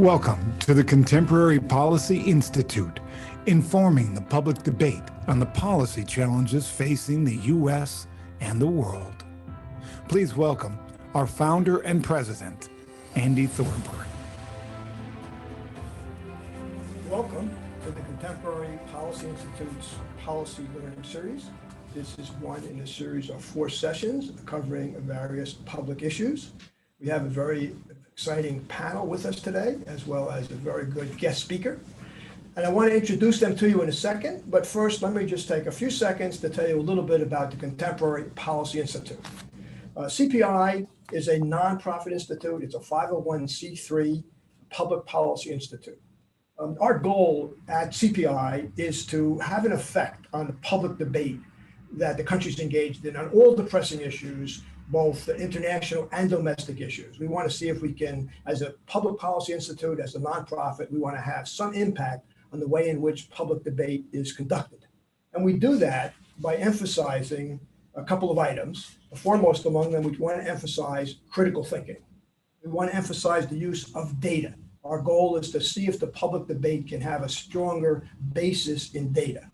Welcome to the Contemporary Policy Institute, informing the public debate on the policy challenges facing the U.S. and the world. Please welcome our founder and president, Andy Thorburn. Welcome to the Contemporary Policy Institute's Policy Learning Series. This is one in a series of 4 sessions covering various public issues. We have a very exciting panel with us today, as well as a very good guest speaker. And I want to introduce them to you in a second, but first let me just take a few seconds to tell you a little bit about the Contemporary Policy Institute. CPI is a nonprofit institute. It's a 501c3 public policy institute. Our goal at CPI is to have an effect on the public debate that the country's engaged in on all the pressing issues, both international and domestic issues. We want to see if we can, as a public policy institute, as a nonprofit, we want to have some impact on the way in which public debate is conducted. And we do that by emphasizing a couple of items. The foremost among them, we want to emphasize critical thinking. We want to emphasize the use of data. Our goal is to see if the public debate can have a stronger basis in data.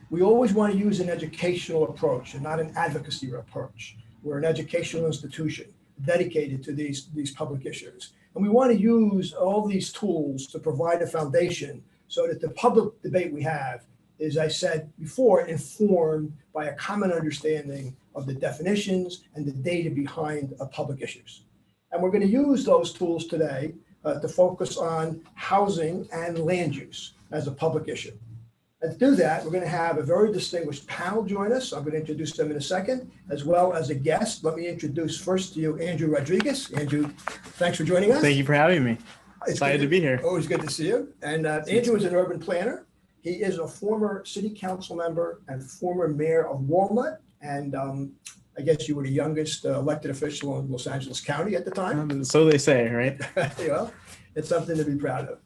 We always want to use an educational approach and not an advocacy approach. We're an educational institution dedicated to these public issues. And we want to use all these tools to provide a foundation so that the public debate we have is, I said before, informed by a common understanding of the definitions and the data behind public issues. And we're going to use those tools today to focus on housing and land use as a public issue. And to do that, we're going to have a very distinguished panel join us. I'm going to introduce them in a second, as well as a guest. Let me introduce first to you, Andrew Rodriquez. Andrew, thanks for joining us. Thank you for having me. It's excited to be here. Always good to see you. And Andrew is an urban planner. He is a former city council member and former mayor of Walnut. And I guess you were the youngest elected official in Los Angeles County at the time. So they say, right? Well, it's something to be proud of.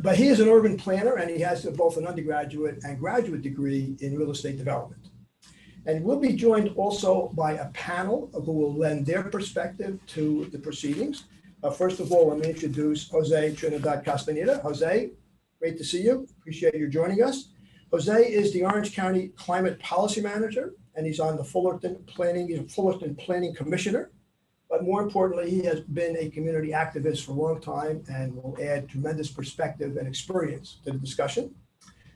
But he is an urban planner, and he has both an undergraduate and graduate degree in real estate development. And we'll be joined also by a panel who will lend their perspective to the proceedings. First of all, let me introduce Jose Trinidad Casteneda. Jose, great to see you. Appreciate you joining us. Jose is the Orange County Climate Policy Manager, and he's on the Fullerton Planning Commissioner. But more importantly, he has been a community activist for a long time and will add tremendous perspective and experience to the discussion.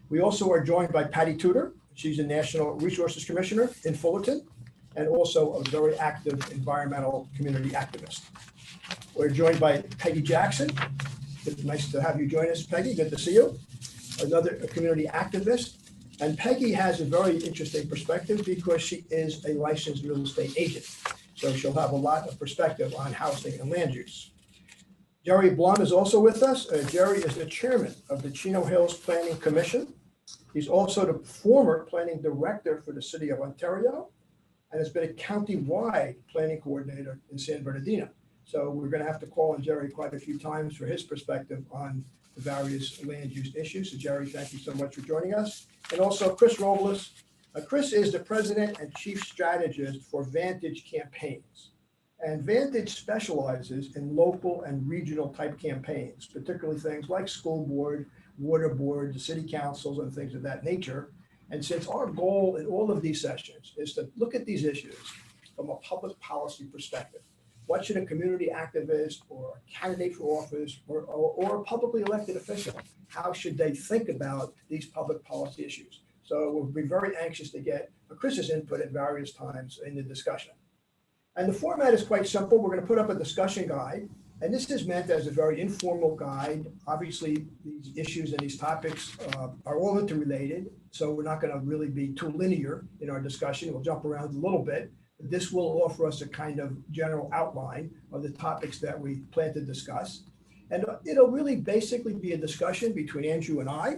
We also are joined by Patty Tudor. She's a National Resources Commissioner in Fullerton and also a very active environmental community activist. We're joined by Peggy Jackson. It's nice to have you join us, Peggy. Good to see you. Another community activist. And Peggy has a very interesting perspective because she is a licensed real estate agent. So she'll have a lot of perspective on housing and land use. Jerry Blum is also with us. Jerry is the chairman of the Chino Hills Planning Commission. He's also the former planning director for the city of Ontario and has been a county-wide planning coordinator in San Bernardino. So we're going to have to call on Jerry quite a few times for his perspective on the various land use issues. So Jerry, thank you so much for joining us. And also Chris Robles. Chris is the president and chief strategist for Vantage campaigns. And Vantage specializes in local and regional type campaigns, particularly things like school board, water board, city councils, and things of that nature. And since our goal in all of these sessions is to look at these issues from a public policy perspective, what should a community activist or a candidate for office or a publicly elected official, how should they think about these public policy issues? So we'll be very anxious to get Chris's input at various times in the discussion. And the format is quite simple. We're going to put up a discussion guide, and this is meant as a very informal guide. Obviously, these issues and these topics are all interrelated, so we're not going to really be too linear in our discussion. We'll jump around a little bit. But this will offer us a kind of general outline of the topics that we plan to discuss. And it'll really basically be a discussion between Andrew and I.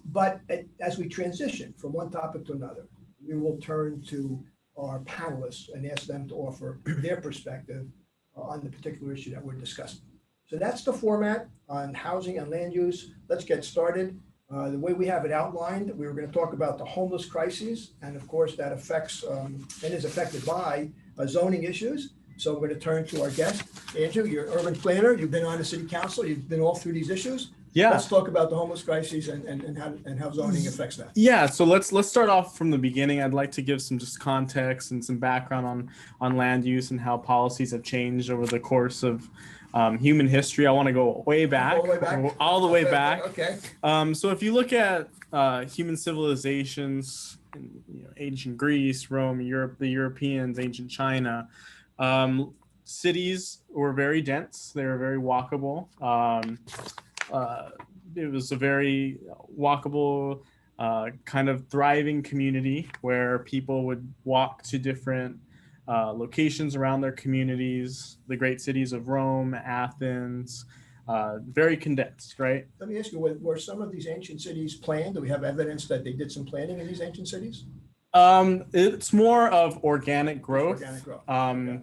But as we transition from one topic to another, we will turn to our panelists and ask them to offer their perspective on the particular issue that we're discussing. So that's the format on housing and land use. Let's get started. The way we have it outlined, we were going to talk about the homeless crisis, and of course that affects and is affected by zoning issues. So we're going to turn to our guest. Andrew, you're an urban planner. You've been on the city council. You've been all through these issues. Yeah. Let's talk about the homeless crisis and how zoning affects that. Yeah, so let's start off from the beginning. I'd like to give some just context and some background on land use and how policies have changed over the course of human history. I want to go way back, all the way back. Okay. So if you look at human civilizations, ancient Greece, Rome, Europe, the Europeans, ancient China, cities were very dense. They were very walkable. It was a very walkable, kind of thriving community where people would walk to different locations around their communities, the great cities of Rome, Athens, very condensed, right? Let me ask you, were some of these ancient cities planned? Do we have evidence that they did some planning in these ancient cities? It's more of organic growth. Organic growth. Okay.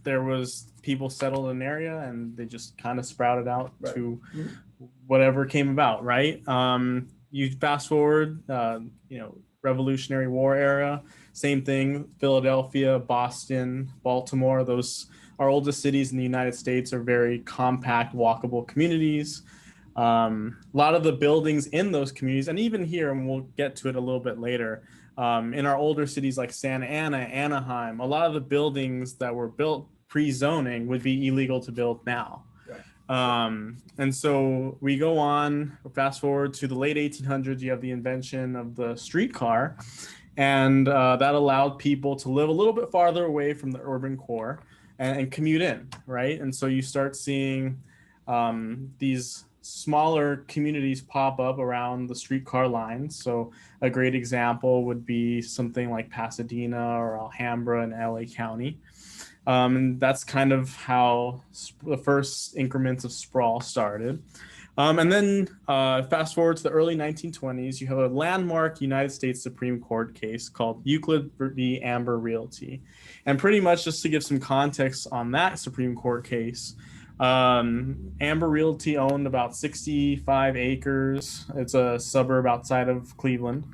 There was people settled in an area and they just kind of sprouted out to whatever came about, right? You fast forward, Revolutionary War era, same thing. Philadelphia, Boston, Baltimore, those our oldest cities in the United States are very compact, walkable communities. A lot of the buildings in those communities, and even here, and we'll get to it a little bit later, in our older cities like Santa Ana, Anaheim, a lot of the buildings that were built pre-zoning would be illegal to build now. And so we go on, fast forward to the late 1800s, you have the invention of the streetcar, and that allowed people to live a little bit farther away from the urban core and commute in, right? And so you start seeing these smaller communities pop up around the streetcar lines. So a great example would be something like Pasadena or Alhambra in LA County. And that's kind of how the first increments of sprawl started. And then fast forward to the early 1920s, you have a landmark United States Supreme Court case called Euclid v. Amber Realty. And pretty much just to give some context on that Supreme Court case, Amber Realty owned about 65 acres. It's a suburb outside of Cleveland.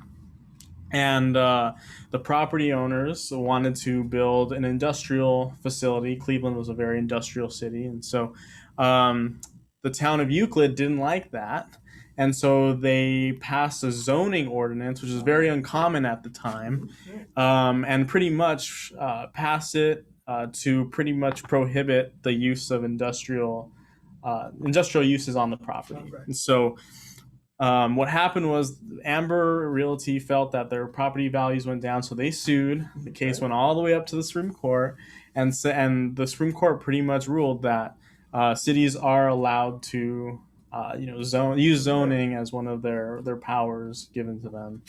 And the property owners wanted to build an industrial facility. Cleveland was a very industrial city. And so the town of Euclid didn't like that. And so they passed a zoning ordinance, which is very uncommon at the time, and pretty much passed it to pretty much prohibit the use of industrial uses on the property. And so what happened was Amber Realty felt that their property values went down, so they sued. The case went all the way up to the Supreme Court, and the Supreme Court pretty much ruled that cities are allowed to use zoning as one of their powers given to them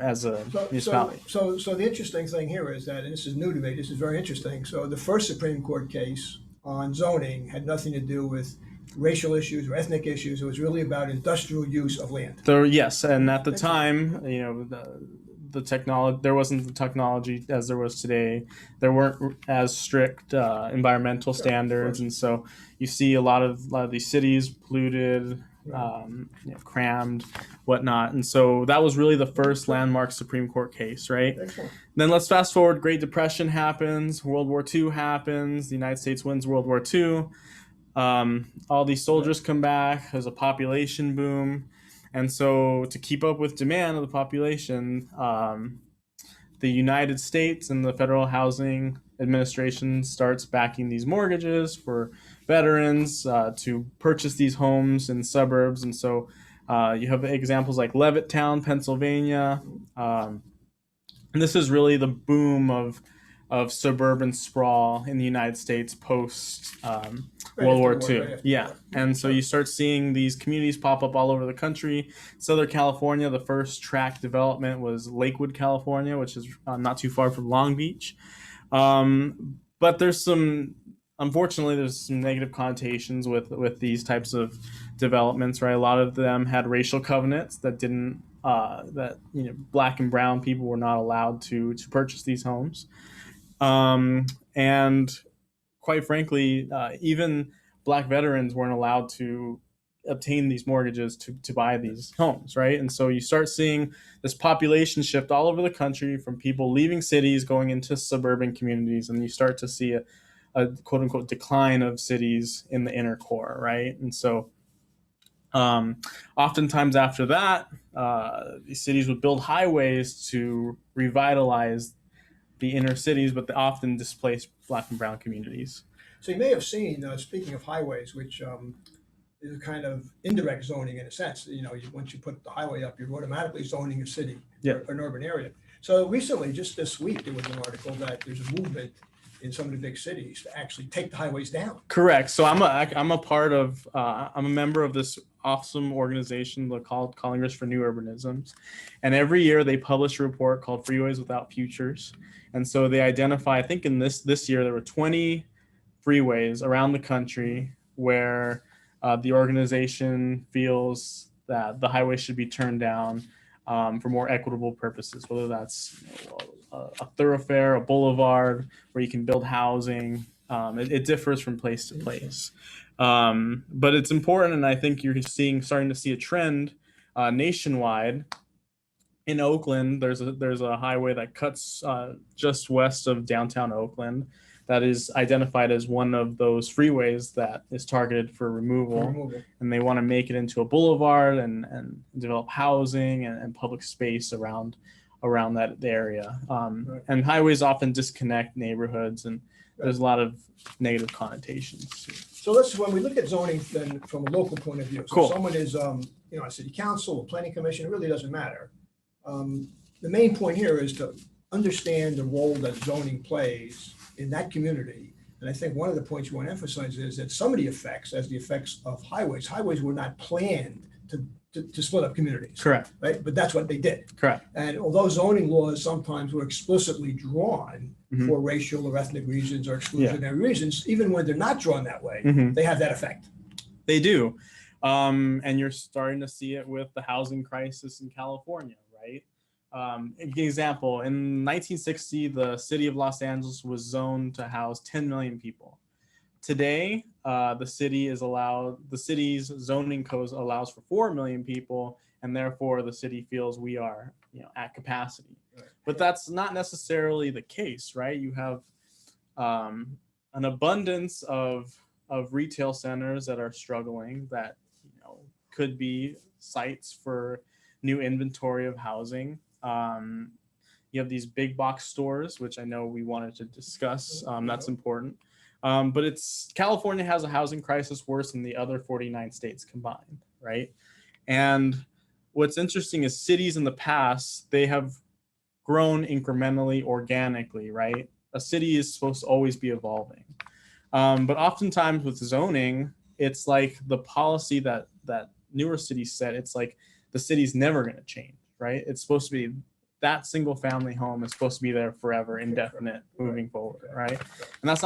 as a municipality. So the interesting thing here is that, and this is new to me, this is very interesting. So the first Supreme Court case on zoning had nothing to do with racial issues or ethnic issues. It was really about industrial use of land. Yes, and at the time, the technology, there wasn't the technology as there was today. There weren't as strict environmental standards, and so you see a lot of these cities polluted, crammed, whatnot. And so that was really the first landmark Supreme Court case, right? Excellent. Then let's fast forward. Great Depression happens. World War II happens. The United States wins World War II. All these soldiers come back. There's a population boom. And so to keep up with demand of the population, the United States and the Federal Housing Administration starts backing these mortgages for veterans to purchase these homes in suburbs. And so you have examples like Levittown, Pennsylvania. And this is really the boom of suburban sprawl in the United States post World War II. Yeah. And so you start seeing these communities pop up all over the country. Southern California, the first tract development was Lakewood, California, which is not too far from Long Beach. But unfortunately, there's some negative connotations with these types of developments, right? A lot of them had racial covenants that didn't, black and brown people were not allowed to purchase these homes. And quite frankly, even black veterans weren't allowed to obtain these mortgages to buy these homes, right? And so you start seeing this population shift all over the country from people leaving cities going into suburban communities, and you start to see quote unquote decline of cities in the inner core, right? And so oftentimes after that, these cities would build highways to revitalize the inner cities, but they often displace Black and brown communities. So you may have seen, speaking of highways, which is a kind of indirect zoning in a sense. Once you put the highway up, you're automatically zoning a city or an urban area. So recently, just this week, there was an article that there's a movement in some of the big cities to actually take the highways down. Correct. So I'm a member of this awesome organization called Congress for New Urbanisms, and every year they publish a report called Freeways Without Futures. And so they identify, I think in this year there were 20 freeways around the country where the organization feels that the highway should be turned down for more equitable purposes, whether that's a thoroughfare, a boulevard where you can build housing. It differs from place to place. But it's important, and I think you're starting to see a trend nationwide. In Oakland, there's a highway that cuts just west of downtown Oakland that is identified as one of those freeways that is targeted for removal. And they want to make it into a boulevard and develop housing and public space around that area. Right. And highways often disconnect neighborhoods, and there's a lot of negative connotations. So when we look at zoning then from a local point of view, so cool. Someone is a city council, a planning commission, it really doesn't matter. The main point here is to understand the role that zoning plays in that community. And I think one of the points you want to emphasize is that some of the effects, as the effects of highways were not planned to split up communities. Correct. Right? But that's what they did. Correct. And although zoning laws sometimes were explicitly drawn for racial or ethnic reasons or exclusionary reasons, even when they're not drawn that way, they have that effect. They do. And you're starting to see it with the housing crisis in California, right? Example, in 1960, the city of Los Angeles was zoned to house 10 million people. Today, the city's zoning code allows for 4 million people, and therefore the city feels we are, at capacity. Right. But that's not necessarily the case, right? You have an abundance of retail centers that are struggling that could be sites for new inventory of housing. You have these big box stores, which I know we wanted to discuss. That's important. But California has a housing crisis worse than the other 49 states combined, right? And what's interesting is cities in the past, they have grown incrementally, organically, right? A city is supposed to always be evolving. But oftentimes with zoning, it's like the policy that newer cities set, it's like the city's never going to change, right? It's supposed to be that single family home is supposed to be there forever, indefinite, moving forward, right? And that's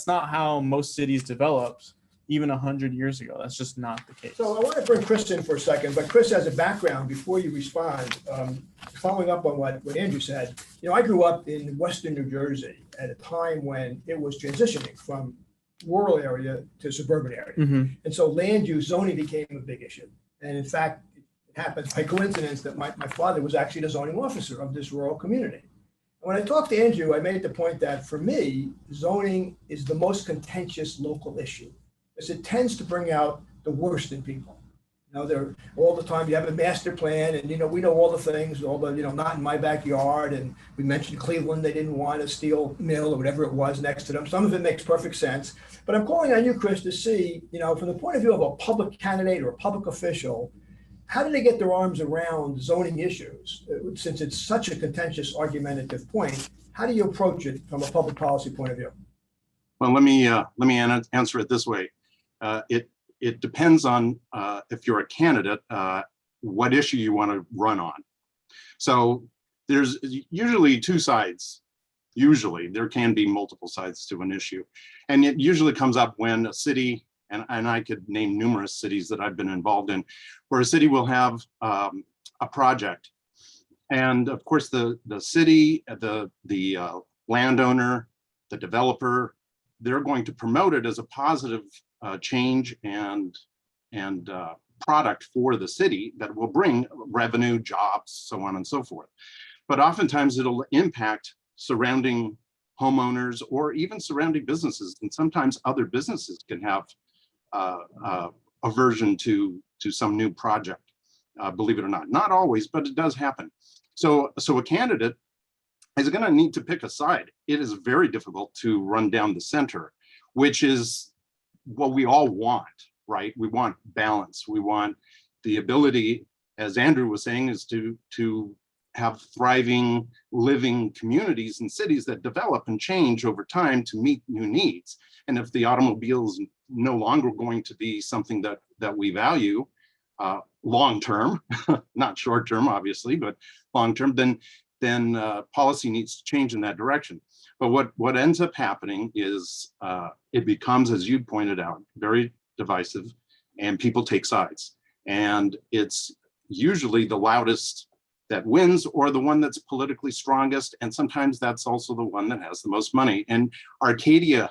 not how most cities developed even 100 years ago. That's just not the case. So I want to bring Chris in for a second, but Chris has a background before you respond. Following up on what Andrew said, I grew up in Western New Jersey at a time when it was transitioning from rural area to suburban area. And so land use zoning became a big issue. And in fact, it happens by coincidence that my father was actually the zoning officer of this rural community. And when I talked to Andrew, I made the point that for me, zoning is the most contentious local issue, because it tends to bring out the worst in people. They're all the time, you have a master plan and, we know all the things, all the, not in my backyard. And we mentioned Cleveland, they didn't want a steel mill or whatever it was next to them. Some of it makes perfect sense. But I'm calling on you, Chris, to see, from the point of view of a public candidate or a public official, how do they get their arms around zoning issues? Since it's such a contentious, argumentative point, how do you approach it from a public policy point of view? Well, let me answer it this way. It depends on if you're a candidate, what issue you want to run on. So there's usually two sides. Usually there can be multiple sides to an issue. And it usually comes up when a city, and I could name numerous cities that I've been involved in, where a city will have a project. And of course, the city, the landowner, the developer, they're going to promote it as a positive change and product for the city that will bring revenue, jobs, so on and so forth. But oftentimes it'll impact surrounding homeowners or even surrounding businesses. And sometimes other businesses can have aversion to some new project, believe it or not. Not always, but it does happen. So a candidate is going to need to pick a side. It is very difficult to run down the center, which is what we all want, right? We want balance. We want the ability, as Andrew was saying, is to have thriving, living communities and cities that develop and change over time to meet new needs. And if the automobile is no longer going to be something that we value long-term, not short-term, obviously, but long-term, then policy needs to change in that direction. But what ends up happening is it becomes, as you pointed out, very divisive, and people take sides. And it's usually the loudest that wins, or the one that's politically strongest. And sometimes that's also the one that has the most money. And Arcadia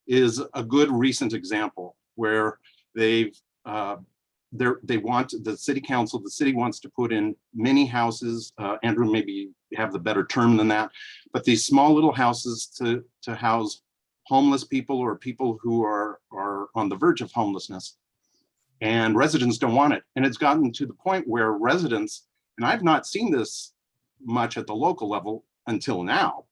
is a good recent example where they want the city council, the city wants to put in many houses. Andrew, maybe have the better term than that, but these small little houses to house homeless people or people who are on the verge of homelessness. And residents don't want it. And it's gotten to the point where residents, and I've not seen this much at the local level until now,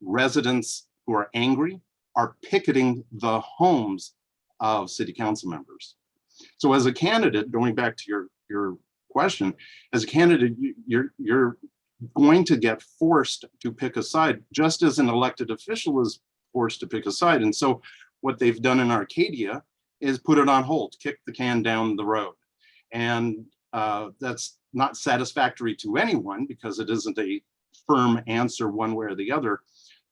residents who are angry are picketing the homes of city council members. So as a candidate, going back to your question, as a candidate, you're going to get forced to pick a side, just as an elected official is forced to pick a side. And so what they've done in Arcadia is put it on hold, kick the can down the road. And that's not satisfactory to anyone because it isn't a firm answer one way or the other,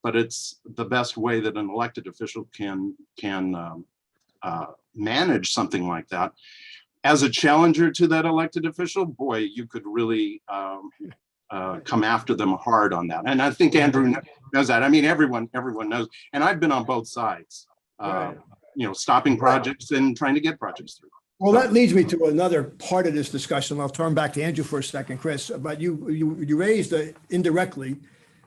but it's the best way that an elected official can manage something like that. As a challenger to that elected official, boy, you could really come after them hard on that. And I think Andrew knows that. I mean, everyone knows. And I've been on both sides, Right. Stopping projects and trying to get projects through. Well, that leads me to another part of this discussion. I'll turn back to Andrew for a second, Chris, but you raised indirectly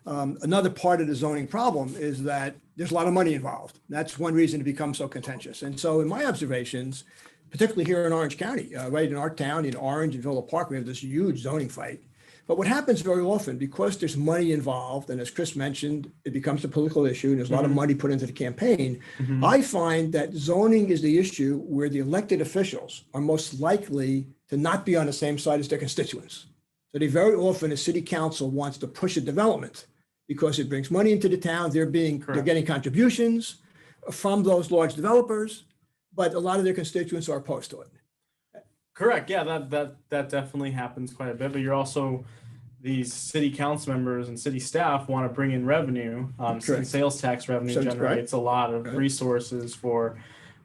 another part of the zoning problem is that there's a lot of money involved. That's one reason it becomes so contentious. And so in my observations, particularly here in Orange County, right in our town, in Orange and Villa Park, we have this huge zoning fight. But what happens very often, because there's money involved, and as Chris mentioned, it becomes a political issue, and there's a lot of money put into the campaign, I find that zoning is the issue where the elected officials are most likely to not be on the same side as their constituents. So they very often, a city council wants to push a development because it brings money into the town. They're getting contributions from those large developers, but a lot of their constituents are opposed to it. Correct. Yeah, that definitely happens quite a bit. But you're also, these city council members and city staff want to bring in revenue. Sales tax revenue generates a lot of resources for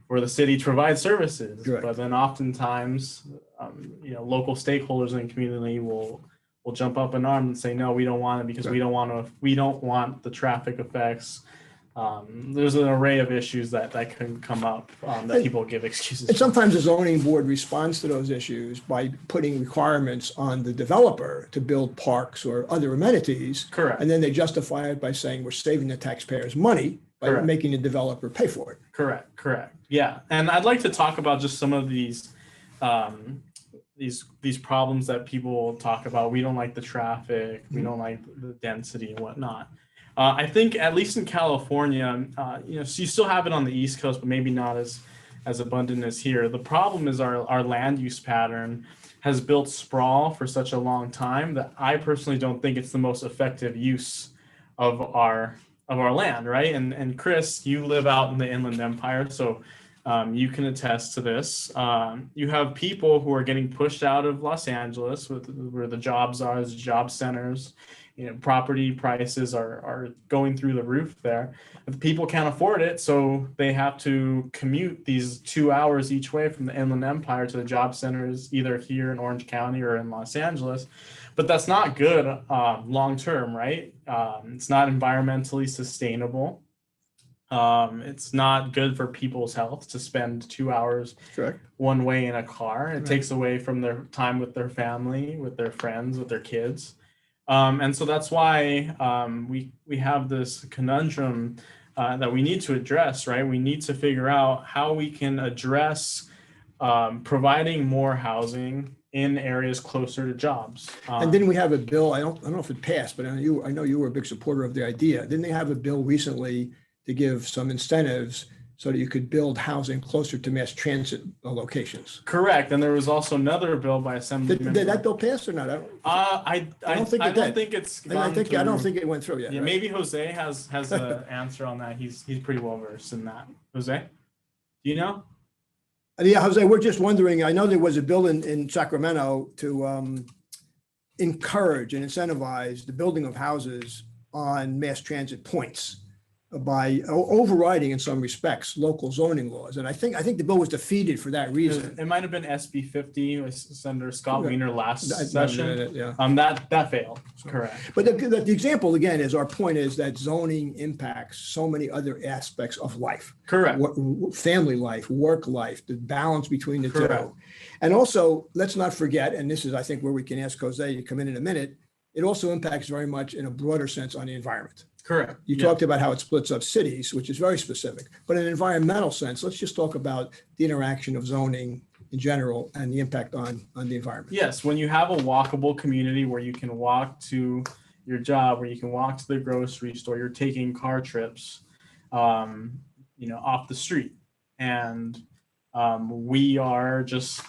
the city to provide services. Correct. But then oftentimes, local stakeholders in the community will jump up in arms and say, no, we don't want it because we don't want the traffic effects. There's an array of issues that can come up that people give excuses. And sometimes the zoning board responds to those issues by putting requirements on the developer to build parks or other amenities. Correct. And then they justify it by saying we're saving the taxpayers money by making the developer pay for it. Correct. Yeah. And I'd like to talk about just some of these problems that people talk about. We don't like the traffic. We don't like the density and whatnot. I think at least in California, so you still have it on the East Coast, but maybe not as abundant as here. The problem is our land use pattern has built sprawl for such a long time that I personally don't think it's the most effective use of our land, right? And Chris, you live out in the Inland Empire, so you can attest to this. You have people who are getting pushed out of Los Angeles where the jobs are, as job centers. Property prices are going through the roof there. But the people can't afford it, so they have to commute these 2 hours each way from the Inland Empire to the job centers, either here in Orange County or in Los Angeles. But that's not good long term, right? It's not environmentally sustainable. It's not good for people's health to spend 2 hours one way in a car. It takes away from their time with their family, with their friends, with their kids. And so that's why we have this conundrum that we need to address, right? We need to figure out how we can address providing more housing in areas closer to jobs. And didn't we have a bill? I don't know if it passed, but I know you were a big supporter of the idea. Didn't they have a bill recently to give some incentives so that you could build housing closer to mass transit locations? Correct. And there was also another bill by Assemblyman. Did that bill pass or not? I don't think it's gone through. I don't think it went through yet. Yeah, right? maybe Jose has an answer on that. He's pretty well versed in that. Jose, do you know? Yeah, Jose, we're just wondering, I know there was a bill in Sacramento to encourage and incentivize the building of houses on mass transit points by overriding in some respects local zoning laws. And I think the bill was defeated for that reason. It might have been SB 50 with Senator Scott Wiener last That- session. yeah. That failed. Correct. But the example again is our point is that zoning impacts so many other aspects of life. Correct. Family life, work life, the balance between the Correct. two. And also, let's not forget, and this is, I think, where we can ask Jose to come in a minute, it also impacts very much in a broader sense on the environment. Correct. You talked about how it splits up cities, which is very specific, but in an environmental sense, let's just talk about the interaction of zoning in general and the impact on the environment. Yes, when you have a walkable community where you can walk to your job, where you can walk to the grocery store, you're taking car trips, off the street. And we are just,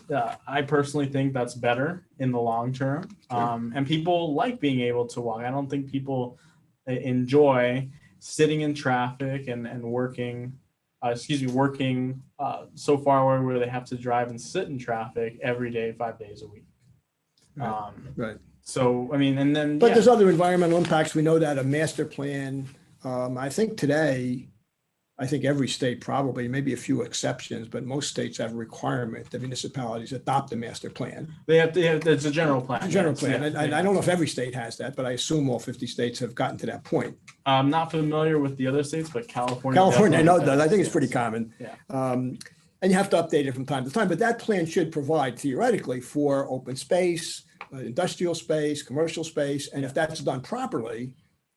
I personally think that's better in the long term. And people like being able to walk. I don't think people enjoy sitting in traffic and working so far away where they have to drive and sit in traffic every day, 5 days a week. Right. So, I mean, and then, But there's other environmental impacts. We know that a master plan, I think today, I think every state probably, maybe a few exceptions, but most states have a requirement that municipalities adopt a master plan. they have it's a general plan. It's a general yes, plan. yeah, And I don't know if every state has that, but I assume all 50 states have gotten to that point. I'm not familiar with the other states, but California. California, I know definitely that. I think it's does, pretty yes. common. Yeah. And you have to update it from time to time, but that plan should provide theoretically for open space, industrial space, commercial space. And if that's done properly,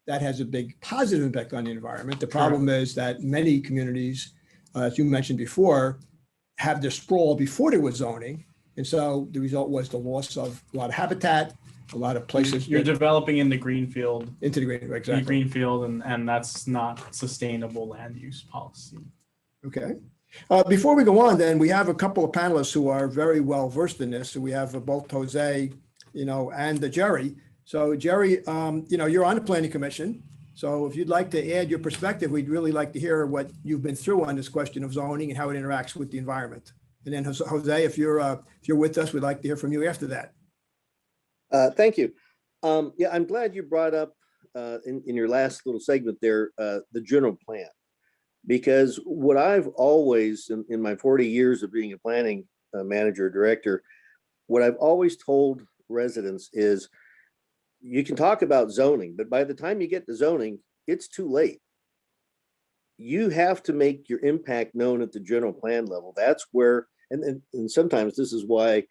that has a big positive impact on the environment. The problem is that many communities, as you mentioned before, have their sprawl before there was zoning. And so the result was the loss of a lot of habitat, a lot of places. You're developing into greenfield, exactly. greenfield, and that's not sustainable land use policy. Okay. Before we go on, then, we have a couple of panelists who are very well versed in this. So we have both Jose, and Jerry. So Jerry, you're on the Planning Commission. So if you'd like to add your perspective, we'd really like to hear what you've been through on this question of zoning and how it interacts with the environment. And then Jose, if you're with us, we'd like to hear from you after that. Thank you. Yeah, I'm glad you brought up in your last little segment there, the general plan, because what I've always, in my 40 years of being a planning manager, director, what I've always told residents is you can talk about zoning, but by the time you get to zoning, it's too late. You have to make your impact known at the general plan level. That's where, and sometimes this is why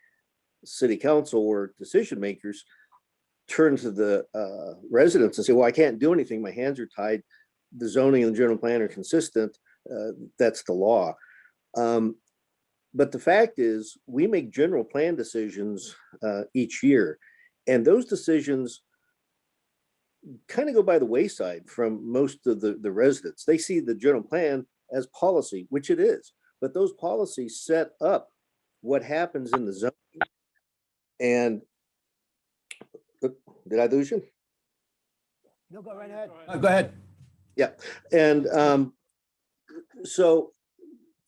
city council or decision makers turn to the residents and say, well, I can't do anything. My hands are tied. The zoning and the general plan are consistent. That's the law. But the fact is, we make general plan decisions each year. And those decisions kind of go by the wayside from most of the residents. They see the general plan as policy, which it is. But those policies set up what happens in the zone. And did I lose you? No, go right ahead. Go ahead. Yeah. And so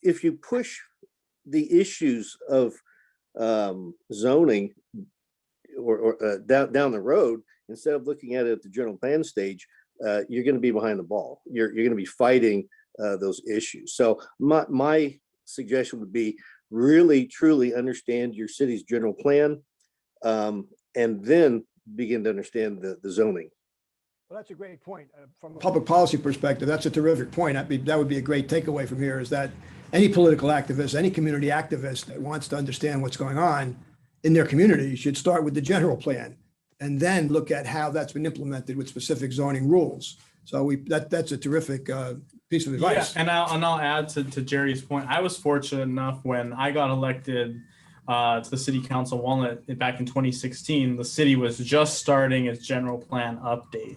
if you push the issues of zoning or down the road, instead of looking at it at the general plan stage, you're going to be behind the ball. You're going to be fighting those issues. So my suggestion would be really, truly understand your city's general plan, and then begin to understand the zoning. Well, that's a great point. From a public policy perspective, that's a terrific point. That would be a great takeaway from here, is that any political activist, any community activist that wants to understand what's going on in their community should start with the general plan. and then look at how that's been implemented with specific zoning rules. So that's a terrific piece of advice. Yeah, and I'll add to Jerry's point. I was fortunate enough when I got elected to the city council Walnut back in 2016. The city was just starting its general plan update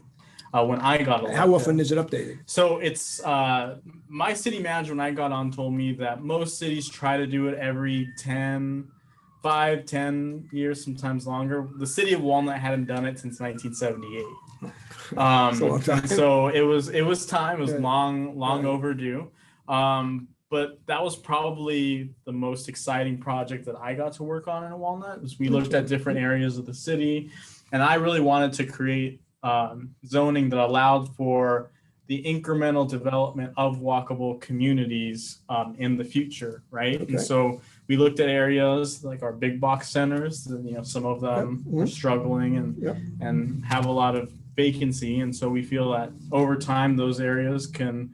when I got elected. How often is it updated? So it's my city manager when I got on told me that most cities try to do it every 5-10 years, sometimes longer. The city of Walnut hadn't done it since 1978. So it was time. It was long overdue. But that was probably the most exciting project that I got to work on in Walnut. Was we looked at different areas of the city, and I really wanted to create zoning that allowed for the incremental development of walkable communities in the future, right? Okay. And so we looked at areas like our big box centers. Some of them are struggling and have a lot of vacancy, and so we feel that over time those areas can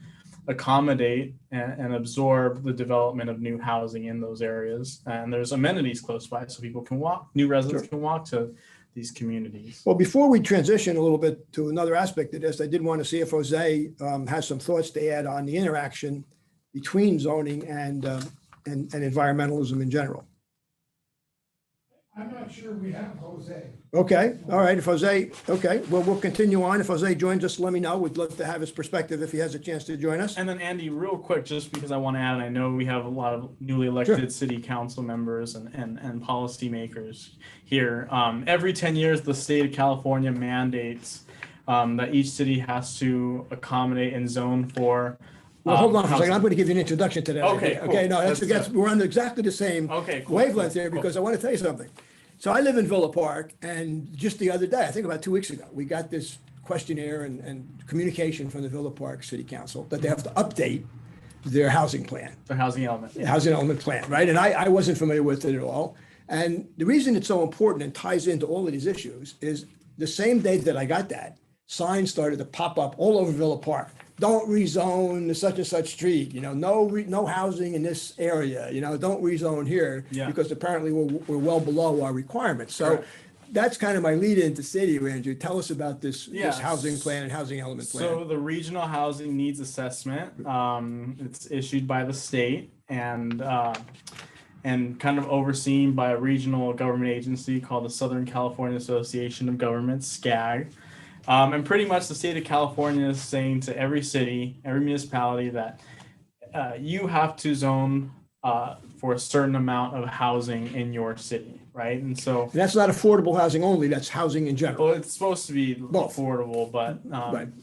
accommodate and absorb the development of new housing in those areas, and there's amenities close by so people can walk, new residents can walk to these communities. Well, before we transition a little bit to another aspect of this, I did want to see if Jose has some thoughts to add on the interaction between zoning and environmentalism in general. I'm not sure we have Jose. Okay, all right, if Jose, okay, well, we'll continue on. If Jose joins us, let me know. We'd love to have his perspective if he has a chance to join us. And then Andy, real quick, just because I want to add, I know we have a lot of newly elected city council members and policymakers here. Every 10 years, the state of California mandates that each city has to accommodate and zone for. Well, hold on for a second. I'm going to give you an introduction to that. Okay, cool. Okay, no, we're on exactly the same wavelength there because I want to tell you something. So I live in Villa Park, and just the other day, I think about 2 weeks ago, we got this questionnaire and communication from the Villa Park City Council that they have to update their housing plan. The housing element. The housing element plan, right? And I wasn't familiar with it at all. And the reason it's so important and ties into all of these issues is the same day that I got that, signs started to pop up all over Villa Park. Don't rezone such and such street, no housing in this area, don't rezone here because apparently we're well below our requirements. So that's kind of my lead into city, Andrew. Tell us about this housing plan and housing element plan. So the regional housing needs assessment, it's issued by the state and kind of overseen by a regional government agency called the Southern California Association of Governments, SCAG. And pretty much the state of California is saying to every city, every municipality that you have to zone for a certain amount of housing in your city, right? And that's not affordable housing only, that's housing in general. Well, it's supposed to be both affordable, but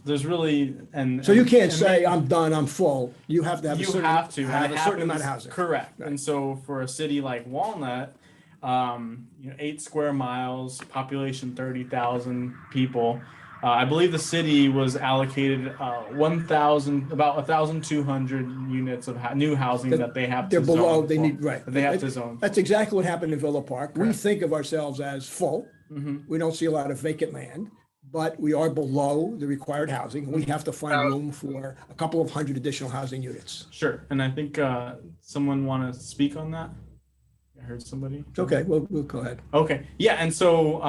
there's really so you can't say I'm done, I'm full. You have to have a certain amount of housing. Correct. Right. And so for a city like Walnut, 8 square miles, population 30,000 people. I believe the city was allocated about 1,200 units of new housing that they have to zone. They're below, they need, right. They have to zone. That's exactly what happened in Villa Park. Correct. We think of ourselves as full. Mm-hmm. We don't see a lot of vacant land, but we are below the required housing. We have to find room for a couple of hundred additional housing units. Sure. And I think someone want to speak on that? I heard somebody. Okay, we'll go ahead. Okay. Yeah. And so,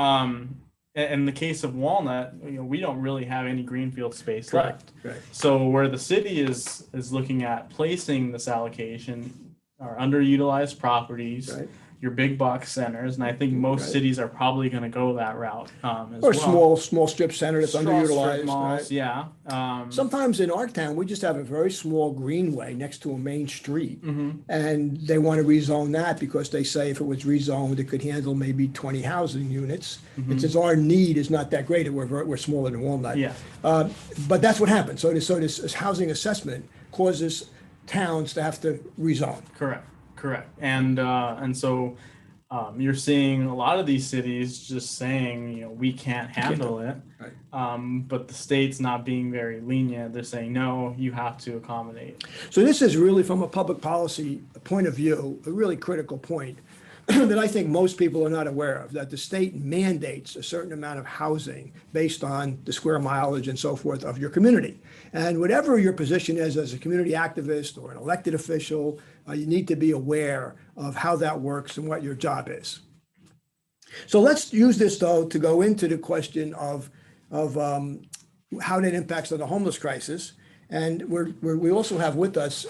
in the case of Walnut, we don't really have any greenfield space left. Right. So where the city is looking at placing this allocation are underutilized properties, your big box centers, and I think most cities are probably going to go that route or small strip center that's underutilized. Malls, right? Sometimes in our town, we just have a very small greenway next to a main street, and they want to rezone that because they say if it was rezoned, it could handle maybe 20 housing units. And since our need is not that great, we're smaller than Walnut. Yeah. But that's what happens. So this housing assessment causes towns to have to rezone. Correct. And so you're seeing a lot of these cities just saying, we can't handle it. Right. But the state's not being very lenient. They're saying, no, you have to accommodate. So this is really, from a public policy point of view, a really critical point that I think most people are not aware of, that the state mandates a certain amount of housing based on the square mileage and so forth of your community. And whatever your position is as a community activist or an elected official, you need to be aware of how that works and what your job is. So let's use this though to go into the question of how that impacts on the homeless crisis. And we also have with us,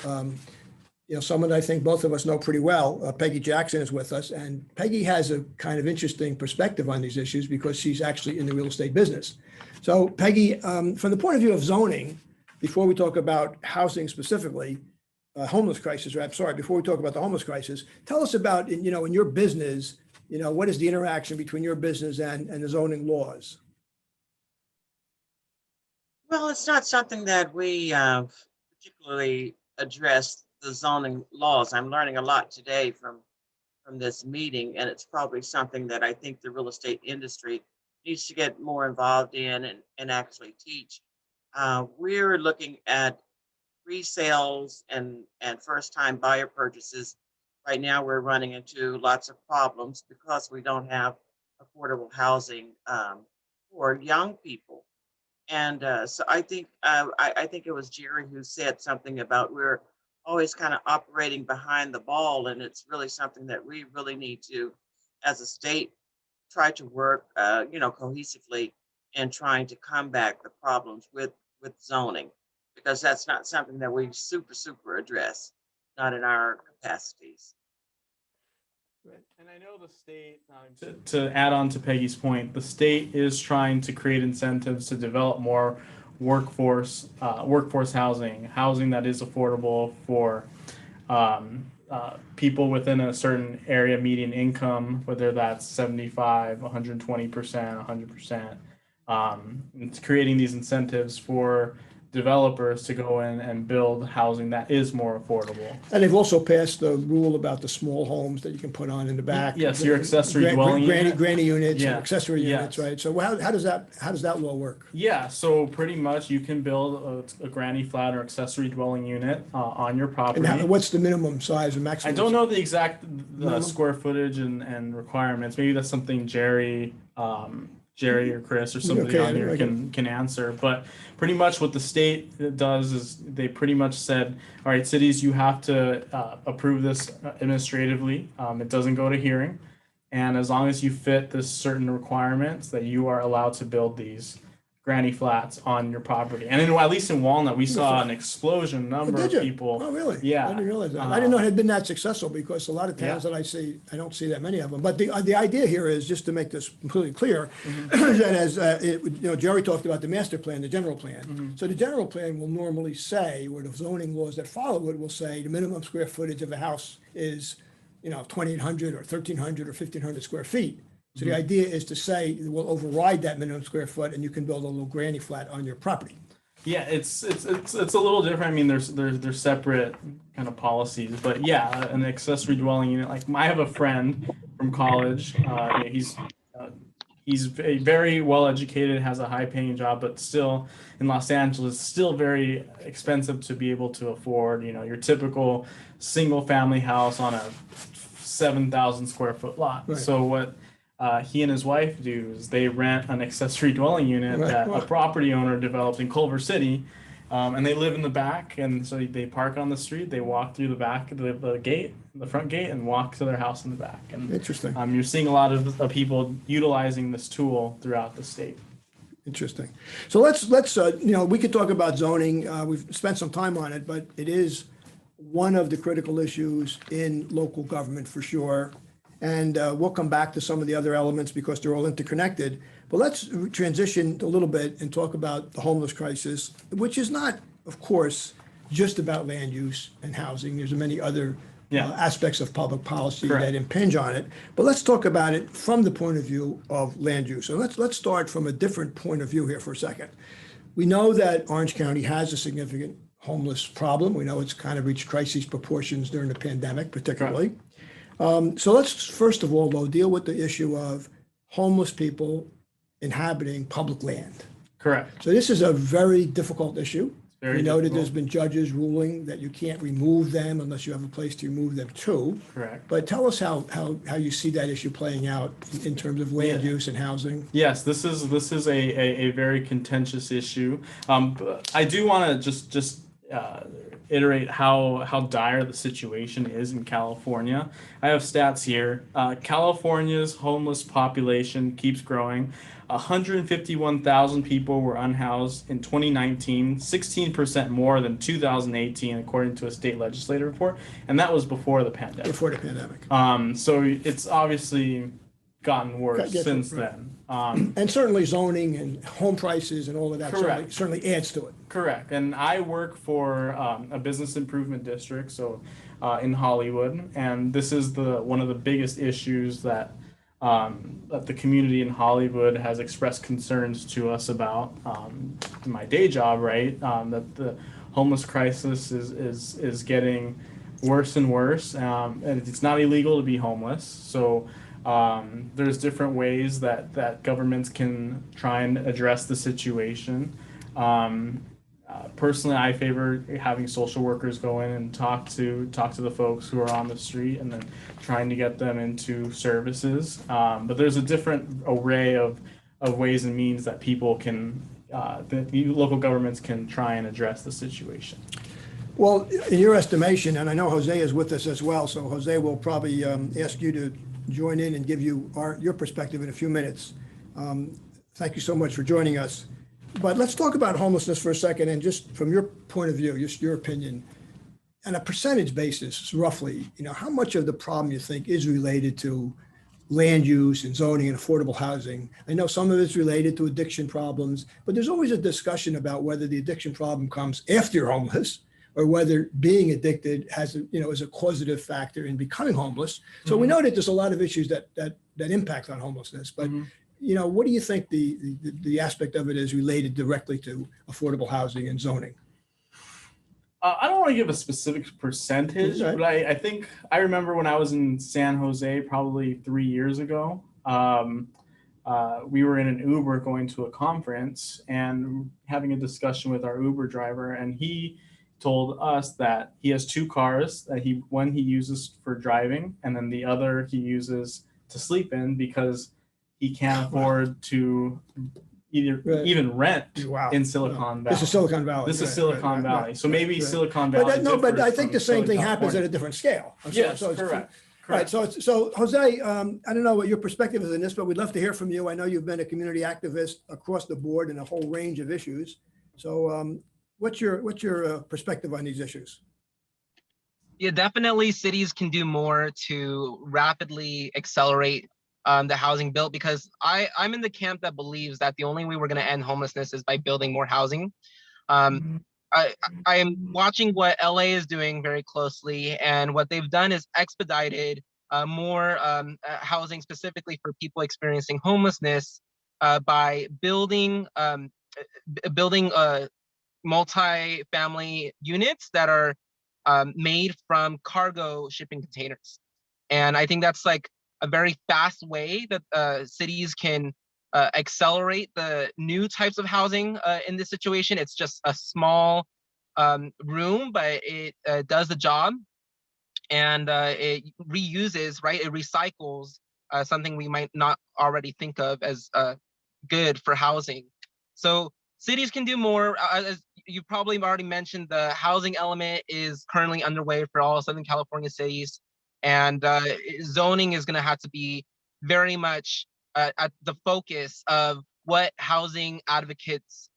someone I think both of us know pretty well. Peggy Jackson is with us, and Peggy has a kind of interesting perspective on these issues because she's actually in the real estate business. So Peggy, from the point of view of zoning, before we talk about housing specifically, homeless crisis, or I'm sorry, before we talk about the homeless crisis, tell us about, in your business, what is the interaction between your business and the zoning laws? Well, it's not something that we particularly address the zoning laws. I'm learning a lot today from this meeting, and it's probably something that I think the real estate industry needs to get more involved in and actually teach. We're looking at resales and first-time buyer purchases. Right now, we're running into lots of problems because we don't have affordable housing for young people. And so I think it was Jerry who said something about we're always kind of operating behind the ball, and it's really something that we really need to, as a state, try to work, cohesively in trying to combat the problems with zoning, because that's not something that we super address, not in our capacities. And I know the state, to add on to Peggy's point, the state is trying to create incentives to develop more workforce housing that is affordable for people within a certain area median income, whether that's 75, 120%, 100%. It's creating these incentives for developers to go in and build housing that is more affordable. And they've also passed the rule about the small homes that you can put on in the back. Yes, your accessory dwelling unit. Granny units, Yeah. and accessory units, Yes. right? So how does that law work? Yeah, so pretty much you can build a granny flat or accessory dwelling unit on your property. And what's the minimum size and I maximum? don't know the exact Minimum? square footage and requirements. Maybe that's something Jerry or Chris or somebody Okay, on here can answer. But pretty much what the state does is they pretty much said, all right, cities, you have to approve this administratively. It doesn't go to hearing. And as long as you fit this certain requirements, that you are allowed to build these granny flats on your property. And at least in Walnut, we saw an explosion number of people. Oh, really? Yeah. I didn't realize that. I didn't know it had been that successful, because a lot of towns Yeah. that I see, I don't see that many of them. But the idea here is, just to make this completely clear, Mm-hmm. that as Jerry talked about the master plan, the general plan. Mm-hmm. So the general plan will normally say, or the zoning laws that follow it will say, the minimum square footage of a house is 2,800 or 1,300 or 1,500 square feet. So the idea is to say we'll override that minimum square foot, and you can build a little granny flat on your property. Yeah, it's a little different. I mean, there's separate kind of policies, but yeah, an accessory dwelling unit. Like, I have a friend from college. He's very well educated, has a high paying job, but still in Los Angeles, still very expensive to be able to afford. Your typical single family house on a 7,000 square foot lot. Right. So what he and his wife do is they rent an accessory dwelling unit Right. that a property owner developed in Culver City, and they live in the back. And so they park on the street, they walk through the back of the front gate, and walk to their house in the back. And Interesting. you're seeing a lot of people utilizing this tool throughout the state. Interesting. So let's we could talk about zoning. We've spent some time on it, but it is one of the critical issues in local government for sure. And we'll come back to some of the other elements because they're all interconnected. But let's transition a little bit and talk about the homeless crisis, which is not, of course, just about land use and housing. There's many other aspects of public policy Correct. that impinge on it. But let's talk about it from the point of view of land use. So let's start from a different point of view here for a second. We know that Orange County has a significant homeless problem. We know it's kind of reached crisis proportions during the pandemic, particularly. So let's first of all, though, deal with the issue of homeless people inhabiting public land. Correct. So this is a very difficult issue. Very We know that difficult. there's been judges ruling that you can't remove them unless you have a place to remove them to. Correct. But tell us how you see that issue playing out in terms of land use and housing. Yes, this is a very contentious issue. But I do want to just iterate how dire the situation is in California. I have stats here. California's homeless population keeps growing. 151,000 people were unhoused in 2019, 16% more than 2018, according to a state legislative report, and that was before the pandemic. Before the pandemic. So it's obviously gotten worse since then. And certainly zoning and home prices and all of that certainly adds to it. Correct. And I work for a business improvement district, so in Hollywood, and this is one of the biggest issues that the community in Hollywood has expressed concerns to us about in my day job, right? That the homeless crisis is getting worse and worse, and it's not illegal to be homeless. So there's different ways that governments can try and address the situation. Personally, I favor having social workers go in and talk to the folks who are on the street, and then trying to get them into services. But there's a different array of ways and means that people can, that local governments can try and address the situation. Well, in your estimation, and I know Jose is with us as well, so Jose will probably ask you to join in and give you your perspective in a few minutes. Thank you so much for joining us. But let's talk about homelessness for a second, and just from your point of view, just your opinion, on a percentage basis, roughly, how much of the problem you think is related to land use and zoning and affordable housing? I know some of it's related to addiction problems, but there's always a discussion about whether the addiction problem comes after you're homeless, or whether being addicted has, is a causative factor in becoming homeless. So we know that there's a lot of issues that impact on homelessness, but what do you think the aspect of it is related directly to affordable housing and zoning? I don't want to give a specific percentage, but I think I remember when I was in San Jose probably 3 years ago, we were in an Uber going to a conference and having a discussion with our Uber driver, and he told us that he has 2 cars that one he uses for driving, and then the other he uses to sleep in because he can't afford to even rent in Silicon Valley. This is Silicon Valley. This is Silicon Valley. So maybe Silicon Valley. But I think the same thing happens at a different scale. Yes, correct. Right. So Jose, I don't know what your perspective is on this, but we'd love to hear from you. I know you've been a community activist across the board in a whole range of issues. So what's your perspective on these issues? Yeah, definitely cities can do more to rapidly accelerate the housing built, because I'm in the camp that believes that the only way we're going to end homelessness is by building more housing. I am watching what LA is doing very closely, and what they've done is expedited more housing specifically for people experiencing homelessness by building multi-family units that are made from cargo shipping containers. And I think that's like a very fast way that cities can accelerate the new types of housing in this situation. It's just a small room, but it does the job, and it reuses, right? It recycles something we might not already think of as good for housing. So cities can do more. As you probably already mentioned, the housing element is currently underway for all Southern California cities. And zoning is going to have to be very much at the focus of what housing advocates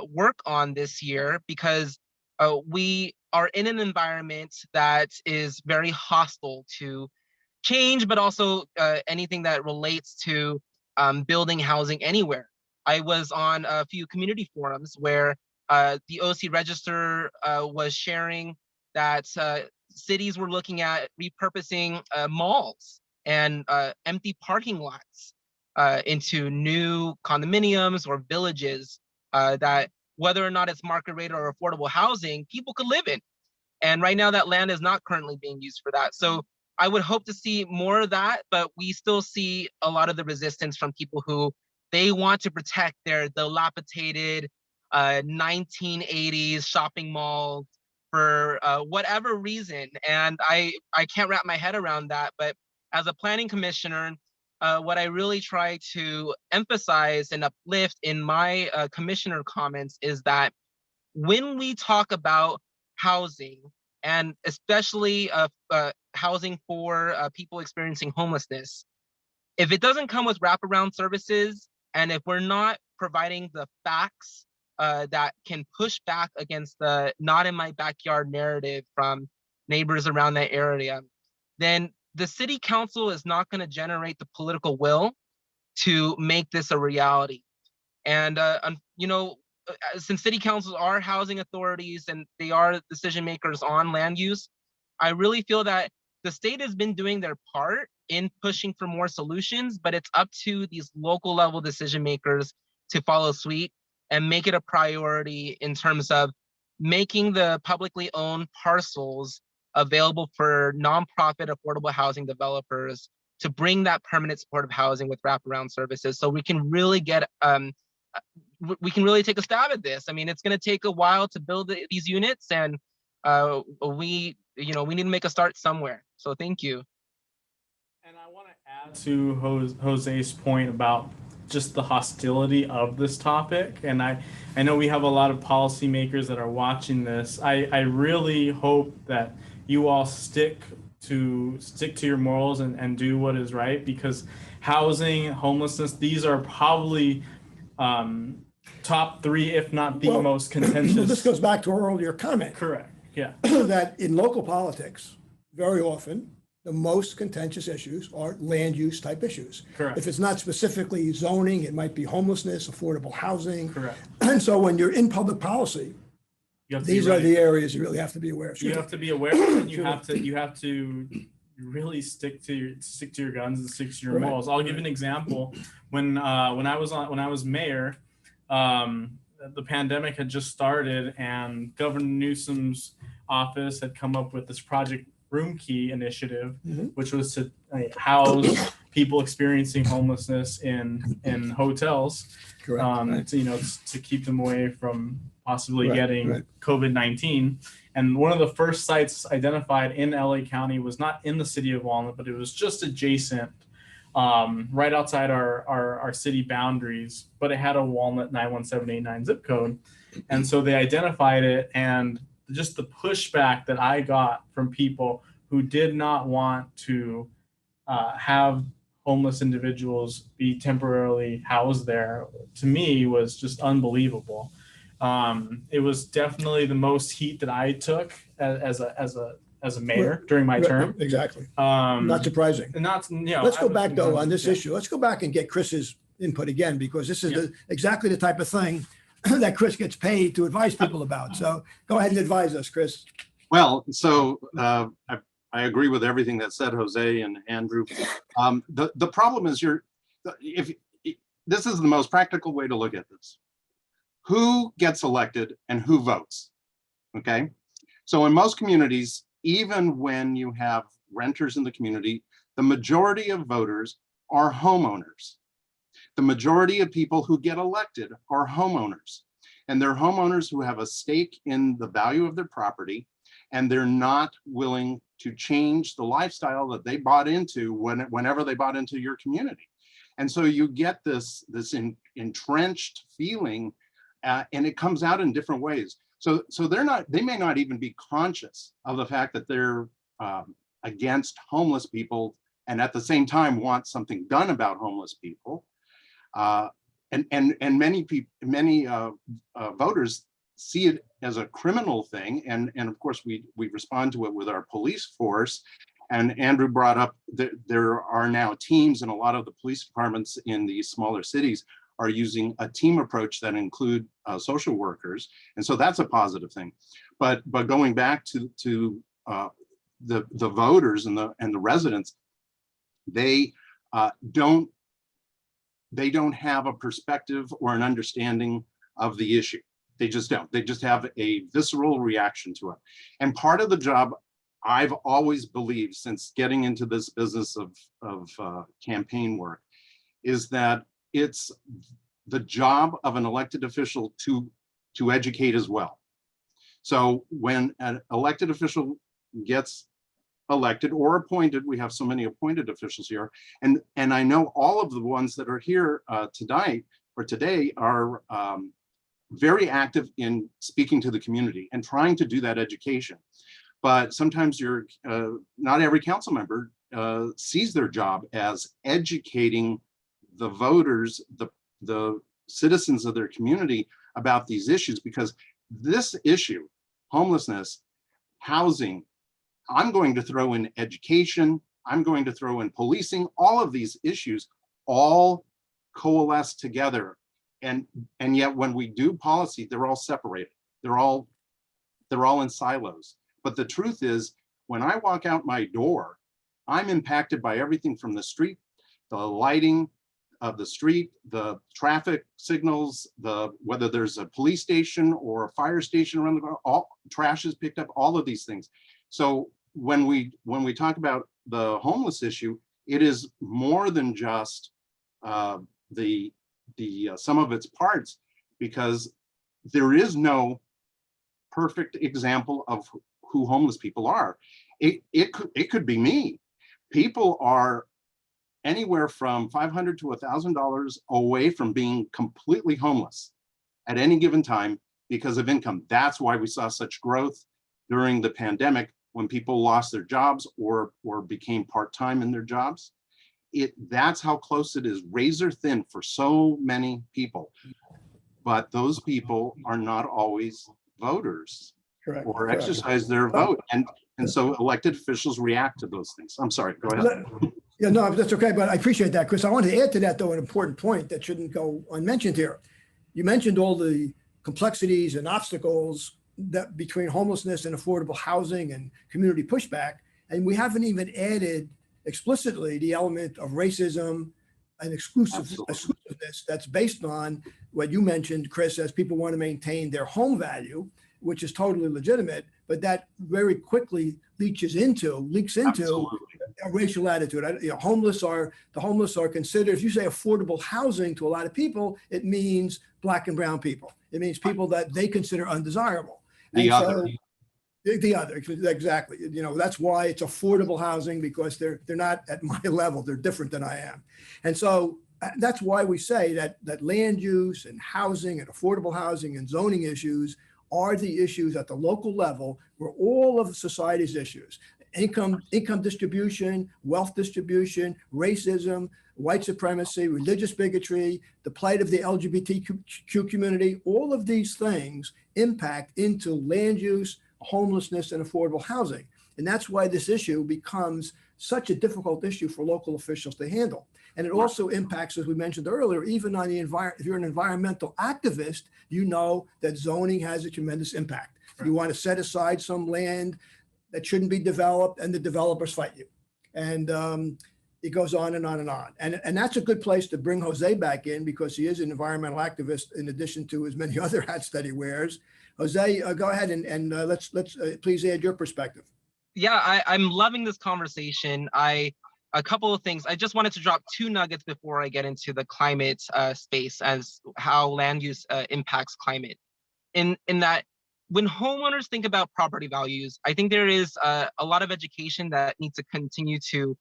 work on this year, because we are in an environment that is very hostile to change, but also anything that relates to building housing anywhere. I was on a few community forums where the OC Register was sharing that cities were looking at repurposing malls and empty parking lots into new condominiums or villages that, whether or not it's market rate or affordable housing, people could live in. And right now that land is not currently being used for that. So I would hope to see more of that, but we still see a lot of the resistance from people who they want to protect their dilapidated 1980s shopping malls for whatever reason. And I can't wrap my head around that. But as a planning commissioner, what I really try to emphasize and uplift in my commissioner comments is that when we talk about housing, and especially housing for people experiencing homelessness, if it doesn't come with wraparound services, and if we're not providing the facts that can push back against the not in my backyard narrative from neighbors around that area, then the city council is not going to generate the political will to make this a reality. And since city councils are housing authorities and they are decision makers on land use, I really feel that the state has been doing their part in pushing for more solutions, but it's up to these local level decision makers to follow suit and make it a priority in terms of making the publicly owned parcels available for nonprofit affordable housing developers to bring that permanent supportive housing with wraparound services, so we can really get we can really take a stab at this. I mean, it's going to take a while to build these units, and we need to make a start somewhere. So thank you. And I want to add to Jose's point about just the hostility of this topic. And I know we have a lot of policymakers that are watching this. I really hope that you all stick to your morals and do what is right, because housing, homelessness, these are probably top three, if not the most contentious. Well, this goes back to our earlier comment. Correct. Yeah. That in local politics, very often, the most contentious issues are land use type issues. Correct. If it's not specifically zoning, it might be homelessness, affordable housing. Correct. And so when you're in public policy, these are the areas you really have to be aware of. You have to be aware, and you have to really stick to your guns and stick to your morals. I'll give you an example. When I was mayor, the pandemic had just started, and Governor Newsom's office had come up with this Project Room Key initiative, which was to house people experiencing homelessness in hotels. Correct. To keep them away from possibly getting COVID-19. And one of the first sites identified in LA County was not in the city of Walnut, but it was just adjacent, right outside our city boundaries, but it had a Walnut 91789 zip code. And so they identified it, and just the pushback that I got from people who did not want to have homeless individuals be temporarily housed there, to me, was just unbelievable. It was definitely the most heat that I took as a mayor during my term. Exactly. Not surprising. Let's go back though on this issue. Let's go back and get Chris's input again, because this is exactly the type of thing that Chris gets paid to advise people about. So go ahead and advise us, Chris. Well, so I agree with everything that said, Jose and Andrew. The problem is this is the most practical way to look at this. Who gets elected and who votes? Okay. So in most communities, even when you have renters in the community, the majority of voters are homeowners. The majority of people who get elected are homeowners, and they're homeowners who have a stake in the value of their property, and they're not willing to change the lifestyle that they bought into whenever they bought into your community. And so you get this entrenched feeling, and it comes out in different ways. So they may not even be conscious of the fact that they're against homeless people, and at the same time want something done about homeless people. And many voters see it as a criminal thing, and of course we respond to it with our police force. And Andrew brought up that there are now teams, and a lot of the police departments in these smaller cities are using a team approach that include social workers, and so that's a positive thing. But going back to the voters and the residents, they don't have a perspective or an understanding of the issue. They just don't. They just have a visceral reaction to it. And part of the job, I've always believed since getting into this business of campaign work, is that it's the job of an elected official to educate as well. So when an elected official gets elected or appointed, we have so many appointed officials here, and I know all of the ones that are here tonight or today are very active in speaking to the community and trying to do that education. But sometimes not every council member sees their job as educating the voters, the citizens of their community about these issues, because this issue, homelessness, housing, I'm going to throw in education, I'm going to throw in policing, all of these issues all coalesce together. And yet when we do policy, they're all separated. They're all in silos. But the truth is, when I walk out my door, I'm impacted by everything from the street, the lighting of the street, the traffic signals, whether there's a police station or a fire station around the corner, all trash is picked up, all of these things. So when we talk about the homeless issue, it is more than just the sum of its parts, because there is no perfect example of who homeless people are. It could be me. People are anywhere from $500 to $1,000 away from being completely homeless at any given time because of income. That's why we saw such growth during the pandemic when people lost their jobs or became part-time in their jobs. That's how close it is, razor thin for so many people. But those people are not always voters. Correct. Or exercise their vote. And so elected officials react to those things. I'm sorry, go ahead. Yeah, no, that's okay, but I appreciate that, Chris. I want to add to that, though, an important point that shouldn't go unmentioned here. You mentioned all the complexities and obstacles that between homelessness and affordable housing and community pushback, and we haven't even added explicitly the element of racism and exclusiveness that's based on what you mentioned, Chris, as people want to maintain their home value, which is totally legitimate, but that very quickly leaks into Absolutely. a racial attitude. The homeless are considered, if you say affordable housing to a lot of people, it means Black and brown people. It means people that they consider undesirable. The other, exactly. That's why it's affordable housing, because they're not at my level. They're different than I am. And so that's why we say that land use and housing and affordable housing and zoning issues are the issues at the local level where all of society's issues, income distribution, wealth distribution, racism, white supremacy, religious bigotry, the plight of the LGBTQ community, all of these things impact into land use, homelessness, and affordable housing. And that's why this issue becomes such a difficult issue for local officials to handle. And it also impacts, as we mentioned earlier, even on the environment. If you're an environmental activist, you know that zoning has a tremendous impact. Right. You want to set aside some land that shouldn't be developed, and the developers fight you. And it goes on and on and on. And that's a good place to bring Jose back in, because he is an environmental activist in addition to his many other hats that he wears. Jose, go ahead and let's please add your perspective. Yeah, I'm loving this conversation. A couple of things. I just wanted to drop two nuggets before I get into the climate space, as how land use impacts climate. In that, when homeowners think about property values, I think there is a lot of education that needs to continue to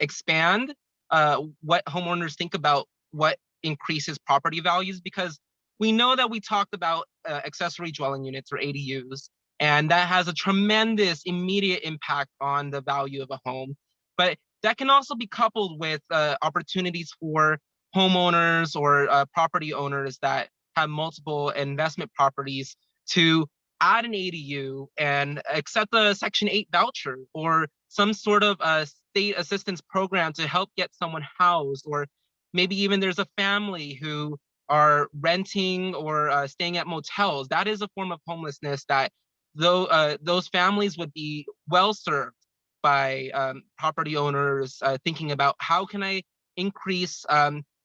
expand what homeowners think about what increases property values, because we know that we talked about accessory dwelling units, or ADUs, and that has a tremendous immediate impact on the value of a home. But that can also be coupled with opportunities for homeowners or property owners that have multiple investment properties to add an ADU and accept a Section 8 voucher or some sort of state assistance program to help get someone housed. Or maybe even there's a family who are renting or staying at motels. That is a form of homelessness that those families would be well served by property owners thinking about, how can I increase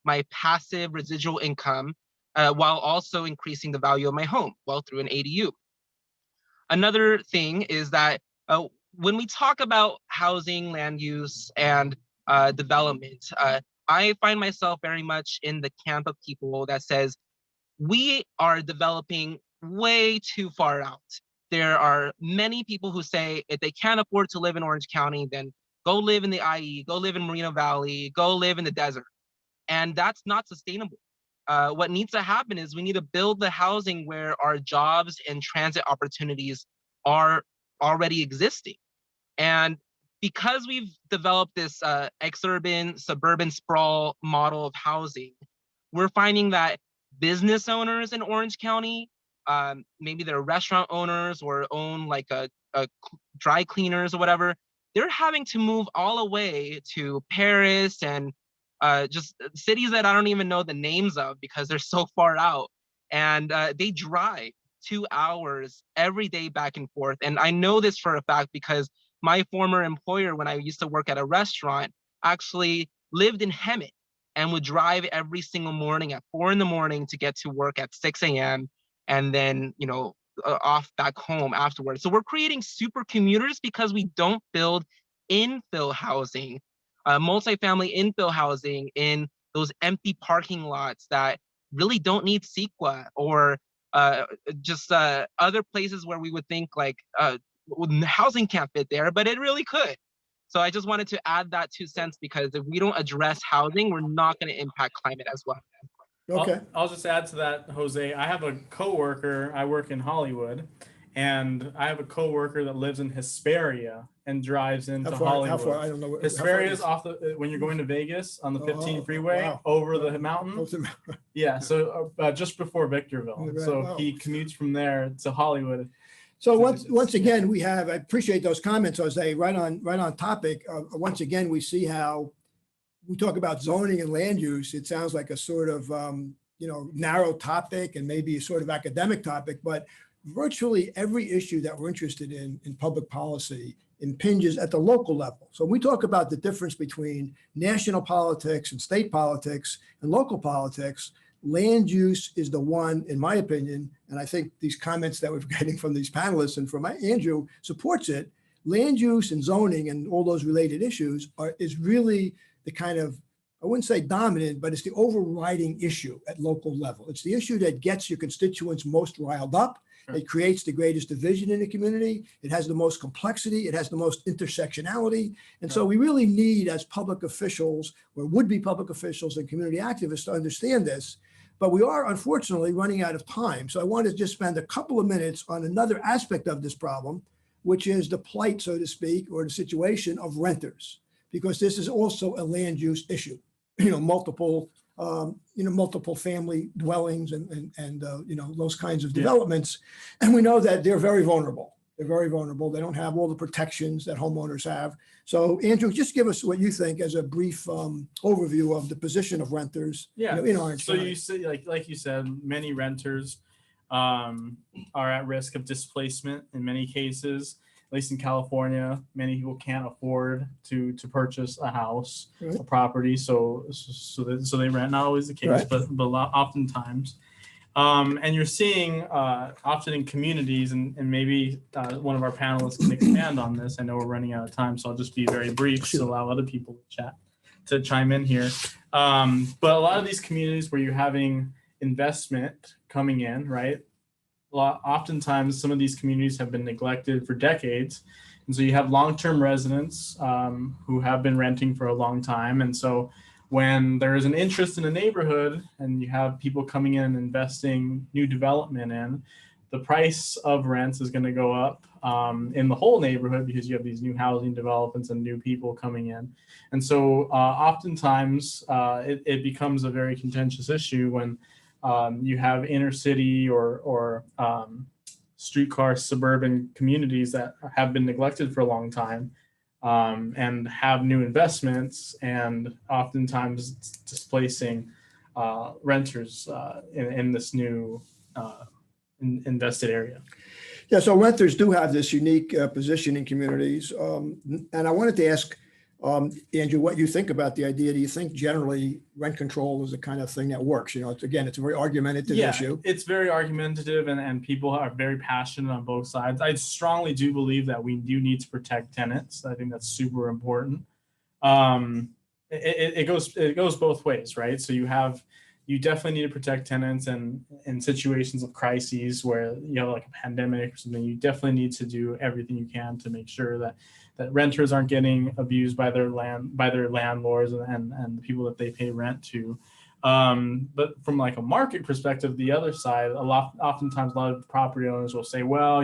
my passive residual income while also increasing the value of my home? Well, through an ADU. Another thing is that when we talk about housing, land use, and development, I find myself very much in the camp of people that says we are developing way too far out. There are many people who say if they can't afford to live in Orange County, then go live in the IE, go live in Moreno Valley, go live in the desert. And that's not sustainable. what needs to happen is we need to build the housing where our jobs and transit opportunities are already existing. And because we've developed this exurban, suburban sprawl model of housing, we're finding that business owners in Orange County, maybe they're restaurant owners or own like a dry cleaners or whatever, they're having to move all the way to Paris and just cities that I don't even know the names of because they're so far out. And they drive 2 hours every day back and forth. And I know this for a fact because my former employer, when I used to work at a restaurant, actually lived in Hemet and would drive every single morning at 4 a.m. to get to work at 6 a.m. and then, off back home afterwards. So we're creating super commuters because we don't build infill housing, multifamily infill housing in those empty parking lots that really don't need CEQA or just other places where we would think like housing can't fit there, but it really could. So I just wanted to add that 2 cents because if we don't address housing, we're not going to impact climate as well. Okay. I'll just add to that, Jose. I have a coworker. I work in Hollywood, and I have a coworker that lives in Hesperia and drives into Hollywood. How far? I don't know. Hesperia is off when you're going to Vegas on the 15 freeway wow. over the mountain. Yeah, so just before Victorville. Right, So wow. he commutes from there to Hollywood. So once again, I appreciate those comments, Jose, right on topic. Once again, we see how we talk about zoning and land use. It sounds like a sort of, narrow topic and maybe a sort of academic topic, but virtually every issue that we're interested in public policy impinges at the local level. So we talk about the difference between national politics and state politics and local politics. Land use is the one, in my opinion, and I think these comments that we're getting from these panelists and from Andrew supports it. Land use and zoning and all those related issues is really the kind of, I wouldn't say dominant, but it's the overriding issue at local level. It's the issue that gets your constituents most riled up. It creates the greatest division in the community. It has the most complexity. It has the most intersectionality. And so we really need, as public officials or would-be public officials and community activists, to understand this. But we are unfortunately running out of time. So I want to just spend a couple of minutes on another aspect of this problem, which is the plight, so to speak, or the situation of renters, because this is also a land use issue. Multiple family dwellings and those kinds of developments. And we know that they're very vulnerable. They're very vulnerable. They don't have all the protections that homeowners have. So Andrew, just give us what you think as a brief overview of the position of renters in Orange County. So you say, like you said, many renters are at risk of displacement in many cases. At least in California, many people can't afford to purchase a house, a property, so they rent. Not always the case, but oftentimes. And you're seeing often in communities, and maybe one of our panelists can expand on this. I know we're running out of time, so I'll just be very brief to allow other people to chime in here. But a lot of these communities where you're having investment coming in, right? Oftentimes, some of these communities have been neglected for decades. And so you have long-term residents who have been renting for a long time. And so when there is an interest in a neighborhood and you have people coming in and investing new development in, the price of rents is going to go up in the whole neighborhood because you have these new housing developments and new people coming in. And so oftentimes it becomes a very contentious issue when you have inner city or streetcar suburban communities that have been neglected for a long time and have new investments and oftentimes displacing renters in this new invested area. Yeah, so renters do have this unique position in communities. And I wanted to ask Andrew, what you think about the idea. Do you think generally rent control is the kind of thing that works? It's a very argumentative issue. It's very argumentative and people are very passionate on both sides. I strongly do believe that we do need to protect tenants. I think that's super important. It goes both ways, right? So you definitely need to protect tenants, and in situations of crises where you have like a pandemic or something, you definitely need to do everything you can to make sure that renters aren't getting abused by their landlords and the people that they pay rent to. But from like a market perspective, the other side, oftentimes a lot of property owners will say, well,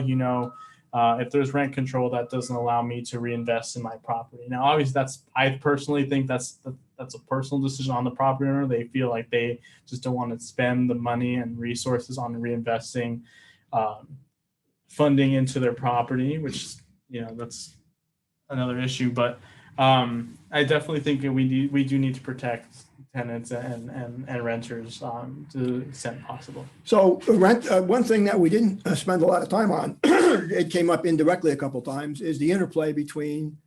if there's rent control, that doesn't allow me to reinvest in my property. Now, obviously, I personally think that's a personal decision on the property owner. They feel like they just don't want to spend the money and resources on reinvesting funding into their property, which, that's another issue. But I definitely think that we do need to protect tenants and renters to the extent possible. So rent, one thing that we didn't spend a lot of time on, it came up indirectly a couple of times, is the interplay between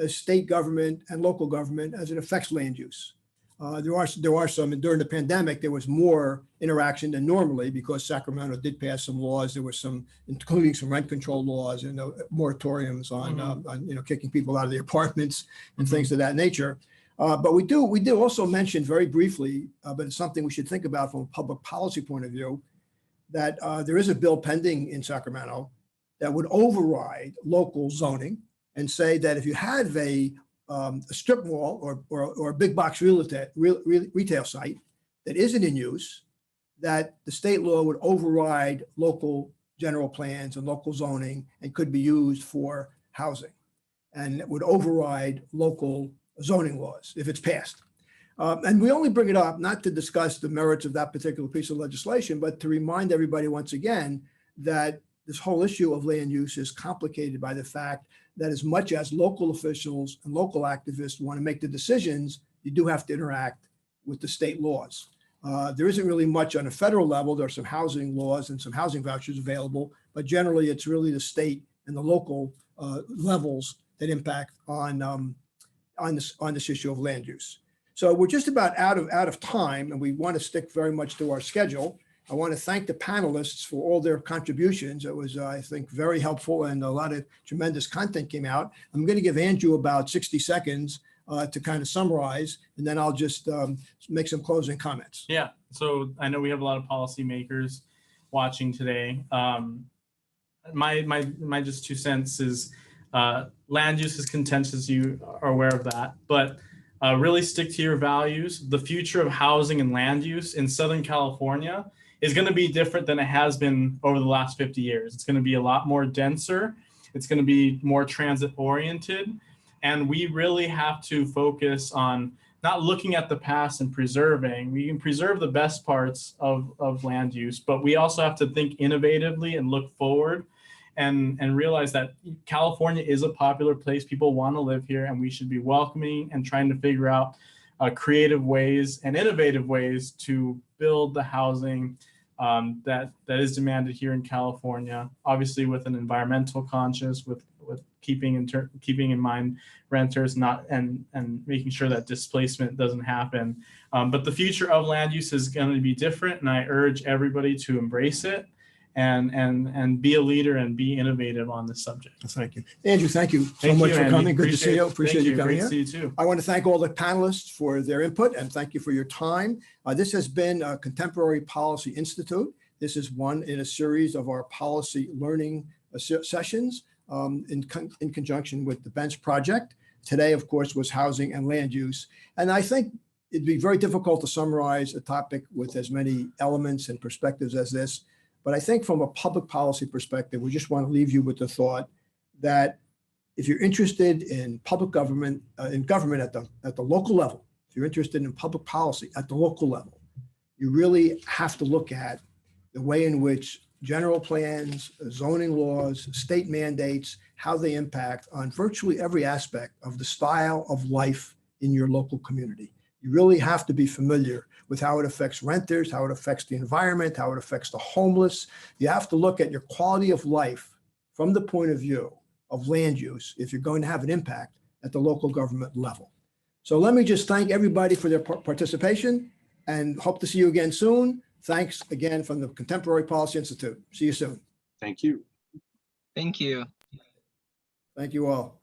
state government and local government as it affects land use. There are some, and during the pandemic, there was more interaction than normally because Sacramento did pass some laws. There were some, including some rent control laws and moratoriums on kicking people out of the apartments and things of that nature. But we did also mention very briefly, but it's something we should think about from a public policy point of view, that there is a bill pending in Sacramento that would override local zoning and say that if you have a strip mall or a big box retail site that isn't in use, that the state law would override local general plans and local zoning and could be used for housing, and it would override local zoning laws if it's passed. And we only bring it up not to discuss the merits of that particular piece of legislation, but to remind everybody once again that this whole issue of land use is complicated by the fact that as much as local officials and local activists want to make the decisions, you do have to interact with the state laws. There isn't really much on a federal level. There are some housing laws and some housing vouchers available, but generally it's really the state and the local levels that impact on this issue of land use. So we're just about out of time, and we want to stick very much to our schedule. I want to thank the panelists for all their contributions. It was, I think, very helpful, and a lot of tremendous content came out. I'm going to give Andrew about 60 seconds to kind of summarize, and then I'll just make some closing comments. Yeah, so I know we have a lot of policymakers watching today. My just 2 cents is land use is contentious, you are aware of that, but really stick to your values. The future of housing and land use in Southern California is going to be different than it has been over the last 50 years. It's going to be a lot more denser. It's going to be more transit oriented. And we really have to focus on not looking at the past and preserving. We can preserve the best parts of land use, but we also have to think innovatively and look forward and realize that California is a popular place. People want to live here, and we should be welcoming and trying to figure out creative ways and innovative ways to build the housing that is demanded here in California, obviously with an environmental conscious, with keeping in mind renters and making sure that displacement doesn't happen. But the future of land use is going to be different, and I urge everybody to embrace it and be a leader and be innovative on this subject. Thank you. Andrew, thank you so much for coming. Good to see you. Appreciate you coming here. Great to see you too. I want to thank all the panelists for their input, and thank you for your time. This has been Contemporary Policy Institute. This is one in a series of our policy learning sessions in conjunction with the Bench Project. Today, of course, was housing and land use. And I think it'd be very difficult to summarize a topic with as many elements and perspectives as this. But I think from a public policy perspective, we just want to leave you with the thought that if you're interested in public government, in government at the local level, if you're interested in public policy at the local level, you really have to look at the way in which general plans, zoning laws, state mandates, how they impact on virtually every aspect of the style of life in your local community. You really have to be familiar with how it affects renters, how it affects the environment, how it affects the homeless. You have to look at your quality of life from the point of view of land use if you're going to have an impact at the local government level. So let me just thank everybody for their participation and hope to see you again soon. Thanks again from the Contemporary Policy Institute. See you soon. Thank you. Thank you. Thank you all.